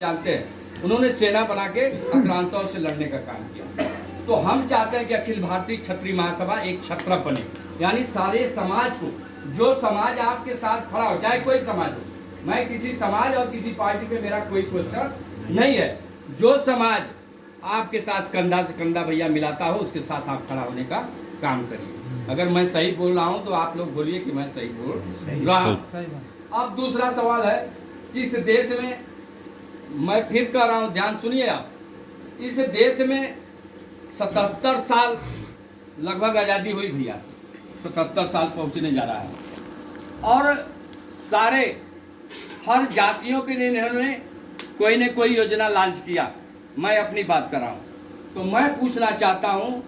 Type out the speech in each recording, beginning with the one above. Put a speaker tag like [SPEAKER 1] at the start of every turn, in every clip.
[SPEAKER 1] जानते हैं, उन्होंने सेना बना के आक्रांताओं से लड़ने का काम किया। तो हम चाहते हैं कि अखिल भारतीय क्षत्रिय महासभा एक छत्र बने, यानी सारे समाज को, जो समाज आपके साथ खड़ा हो, चाहे कोई समाज हो, मैं किसी समाज और किसी पार्टी पे मेरा कोई क्वेश्चन नहीं है, जो समाज आपके साथ कंधा से कंधा भैया मिलाता हो उसके साथ आप खड़ा होने का काम करिए। अगर मैं सही बोल रहा हूं तो आप लोग बोलिए कि मैं सही बोल रहा हूं। अब दूसरा सवाल है कि इस देश में, मैं फिर कह रहा हूं, ध्यान सुनिए आप, इस देश में 77 साल लगभग आज़ादी हुई भैया, 77 साल पहुंचने जा रहा है, और सारे हर जातियों के लिए इन्होंने कोई न कोई योजना लॉन्च किया। मैं अपनी बात कर रहा हूं, तो मैं पूछना चाहता हूं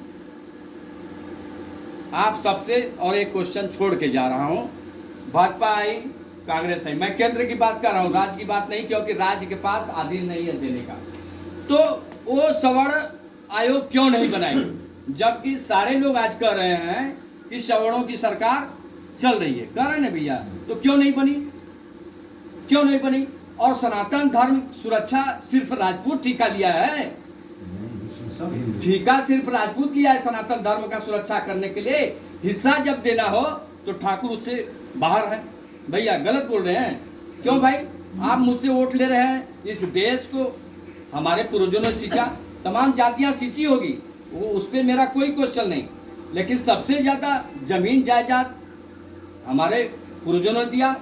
[SPEAKER 1] आप सबसे, और एक क्वेश्चन छोड़ के जा रहा हूं। भाजपा आई, कांग्रेस है, मैं केंद्र की बात कर रहा हूँ, राज्य की बात नहीं, क्योंकि राज्य के पास आधीन नहीं है देने का। तो वो सवर्ण आयोग क्यों नहीं बनाई, जबकि सारे लोग आज कह रहे हैं कि सवर्णों की सरकार चल रही है, कह रहे हैं भैया, तो क्यों नहीं बनी, क्यों नहीं बनी? और सनातन धर्म सुरक्षा सिर्फ राजपूत ठेका लिया है, ठेका सिर्फ राजपूत किया है सनातन धर्म का सुरक्षा करने के लिए। हिस्सा जब देना हो तो ठाकुर उससे बाहर है। भैया गलत बोल रहे हैं क्यों भाई? आप मुझसे वोट ले रहे हैं, इस देश को हमारे पूर्वजों ने सींचा, तमाम जातियां सींची होगी, वो उस पर मेरा कोई क्वेश्चन नहीं, लेकिन सबसे ज़्यादा जमीन जायदाद हमारे पूर्वजों ने दिया।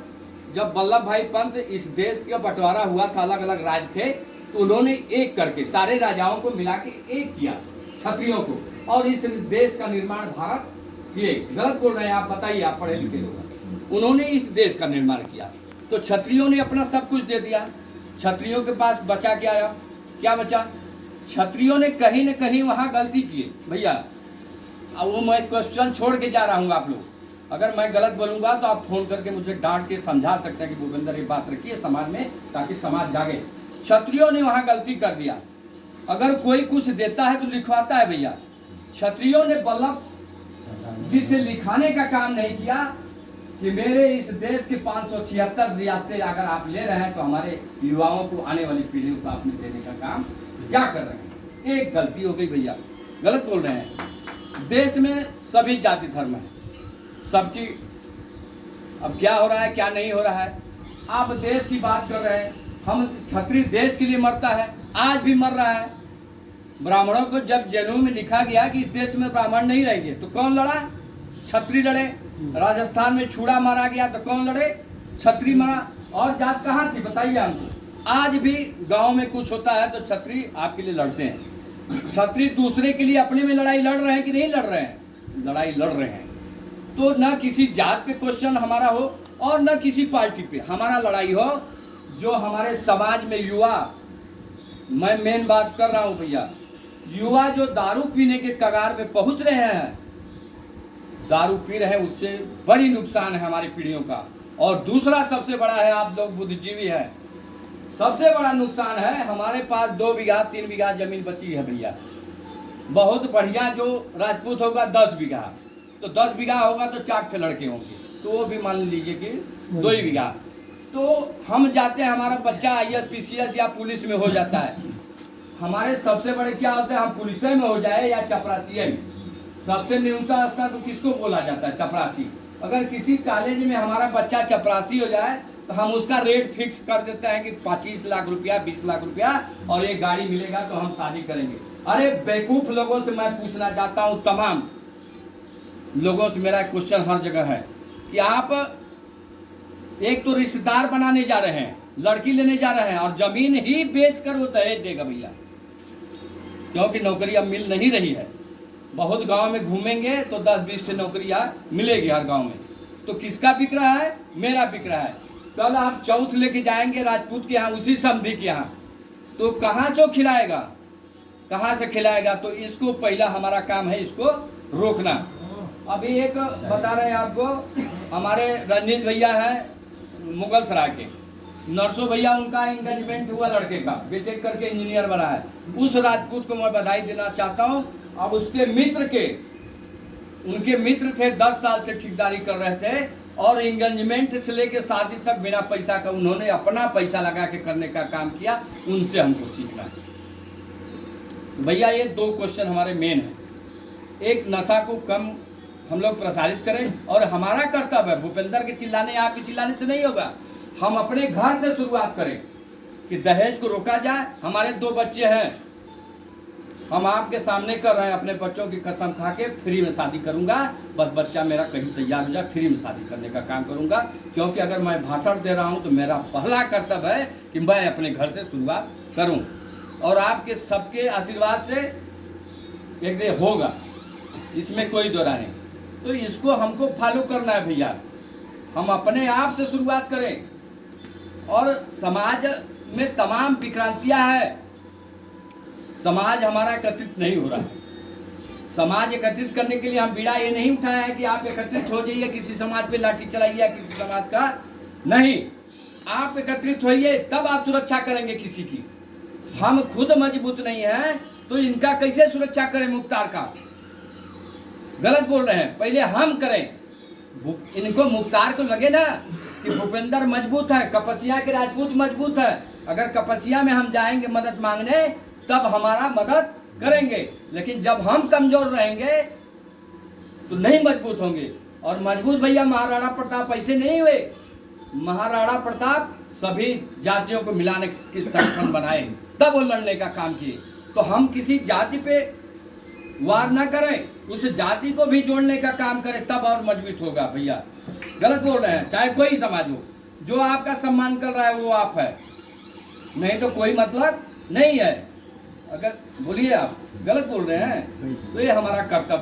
[SPEAKER 1] जब वल्लभ भाई पंत इस देश का बंटवारा हुआ था, अलग अलग राज्य थे, तो उन्होंने एक करके सारे राजाओं को मिला के एक किया, क्षत्रियों को, और इस देश का निर्माण भारत किए। गलत बोल रहे हैं आप, बताइए, आप पढ़े लिखे लोग। उन्होंने इस देश का निर्माण किया, तो क्षत्रियों ने अपना सब कुछ दे दिया। क्षत्रियों के पास बचा क्या आया? क्या बचा? क्षत्रियों ने कहीं न कहीं वहाँ गलती की भैया। अब वो मैं क्वेश्चन छोड़ के जा रहा हूँ, आप लोग अगर मैं गलत बोलूँगा तो आप फोन करके मुझे डांट के समझा सकते हैं कि भूपेंद्र ये बात रखिए समाज में, ताकि समाज जागे। क्षत्रियों ने वहाँ गलती कर दिया। अगर कोई कुछ देता है तो लिखवाता है भैया, क्षत्रियों ने वल्लभ जी से लिखाने का काम नहीं किया कि मेरे इस देश के 576 रियासतें अगर आप ले रहे हैं तो हमारे युवाओं को, आने वाली पीढ़ियों को आपने देने का काम क्या कर रहे हैं? एक गलती हो गई भैया, गलत बोल रहे हैं। देश में सभी जाति धर्म है, सबकी, अब क्या हो रहा है क्या नहीं हो रहा है, आप देश की बात कर रहे हैं। हम क्षत्रिय देश के लिए मरता है, आज भी मर रहा है। ब्राह्मणों को जब जन्म में लिखा गया कि इस देश में ब्राह्मण नहीं रहेंगे, तो कौन लड़ा? क्षत्रिय लड़े। राजस्थान में छुड़ा मारा गया तो कौन लड़े? क्षत्रिय मारा। और जात कहाँ थी बताइए हमको? आज भी गांव में कुछ होता है तो क्षत्रिय आपके लिए लड़ते हैं। क्षत्रिय दूसरे के लिए अपने में लड़ाई लड़ रहे हैं कि नहीं लड़ रहे हैं? लड़ाई लड़ रहे हैं। तो न किसी जात पे क्वेश्चन हमारा हो और न किसी पार्टी पे हमारा लड़ाई हो, जो हमारे समाज में युवा, मैं मेन बात कर रहा हूँ भैया, युवा जो दारू पीने के कगार पे पहुंच रहे हैं, दारू पी रहे हैं, उससे बड़ी नुकसान है हमारी पीढ़ियों का। और दूसरा सबसे बड़ा है, आप लोग बुद्धिजीवी हैं, सबसे बड़ा नुकसान है हमारे पास 2 बीघा 3 बीघा जमीन बची है भैया। बहुत बढ़िया जो राजपूत होगा 10 बीघा, तो 10 बीघा होगा तो 4 लड़के होंगे, तो वो भी मान लीजिए कि 2 ही बीघा। तो हम जाते हैं, हमारा बच्चा IAS PCS या पुलिस में हो जाता है। हमारे सबसे बड़े क्या होते हैं, हम पुलिस में हो जाए या चपरासी में, सबसे न्यूनतम स्तर तो किसको बोला जाता है? चपरासी। अगर किसी कॉलेज में हमारा बच्चा चपरासी हो जाए तो हम उसका रेट फिक्स कर देते हैं कि 25 लाख रुपया, 20 लाख रुपया, और एक गाड़ी मिलेगा तो हम शादी करेंगे। अरे बेवकूफ लोगों से मैं पूछना चाहता हूँ, तमाम लोगों से मेरा क्वेश्चन हर जगह है कि आप एक तो रिश्तेदार बनाने जा रहे हैं, लड़की लेने जा रहे हैं, और जमीन ही बेचकर वो दहेज देगा भैया, क्योंकि नौकरी अब मिल नहीं रही है। बहुत गांव में घूमेंगे तो 10-20 नौकरियां मिलेगी हर गांव में। तो किसका बिक रहा है? मेरा बिक रहा है। कल आप चौथ लेके जाएंगे राजपूत के यहाँ, उसी समधी के यहाँ, तो कहाँ से खिलाएगा? कहाँ से खिलाएगा? तो इसको पहला हमारा काम है इसको रोकना। अभी एक बता रहे हैं आपको, हमारे रंजीत भैया हैं मुगल सराय के, नरसों भैया, उनका एंगेजमेंट हुआ लड़के का, बीटेक करके इंजीनियर बना है। उस राजपूत को मैं बधाई देना चाहता हूँ। अब उसके मित्र के, उनके मित्र थे, 10 साल से ठेकेदारी कर रहे थे, और एंगेजमेंट से लेके शादी तक बिना पैसा का उन्होंने अपना पैसा लगा के करने का काम किया, उनसे हमको सीखना है। भैया ये 2 क्वेश्चन हमारे मेन हैं। एक, नशा को कम हम लोग प्रसारित करें, और हमारा कर्तव्य है, भूपेंद्र के चिल्लाने आपके चिल्लाने से नहीं होगा, हम अपने घर से शुरुआत करें कि दहेज को रोका जाए। हमारे 2 बच्चे हैं, हम आपके सामने कर रहे हैं, अपने बच्चों की कसम खा के फ्री में शादी करूंगा, बस बच्चा मेरा कहीं तैयार हो जाए, फ्री में शादी करने का काम करूंगा। क्योंकि अगर मैं भाषण दे रहा हूं तो मेरा पहला कर्तव्य है कि मैं अपने घर से शुरुआत करूं, और आपके सबके आशीर्वाद से एक दिन होगा, इसमें कोई दो राय नहीं। तो इसको हमको फॉलो करना है भैया, हम अपने आप से शुरुआत करें। और समाज में तमाम विक्रांतियां हैं, समाज हमारा एकत्रित नहीं हो रहा है। समाज एकत्रित करने के लिए हम बीड़ा ये नहीं उठाया है कि आप एकत्रित हो जाइए, किसी समाज पे लाठी चलाइए, किसी समाज का नहीं। आप एकत्रित होइए, तब आप सुरक्षा करेंगे किसी की। हम खुद मजबूत नहीं है तो इनका कैसे सुरक्षा करें? मुख्तार का गलत बोल रहे हैं, पहले हम करें। इनको मुख्तार को लगे ना कि भूपेंद्र मजबूत है, कपसिया के राजपूत मजबूत है, अगर कपसिया में हम जाएंगे मदद मांगने तब हमारा मदद करेंगे, लेकिन जब हम कमजोर रहेंगे तो नहीं मजबूत होंगे। और मजबूत भैया महाराणा प्रताप ऐसे नहीं हुए, महाराणा प्रताप सभी जातियों को मिलाने के संगठन बनाए, तब वो लड़ने का काम किए। तो हम किसी जाति पे वार ना करें, उस जाति को भी जोड़ने का काम करें, तब और मजबूत होगा भैया। गलत बोल रहे हैं, चाहे कोई समाज हो, जो आपका सम्मान कर रहा है वो आप है, नहीं तो कोई मतलब नहीं है। अगर बोलिए आप गलत बोल रहे हैं तो ये हमारा कर्तव्य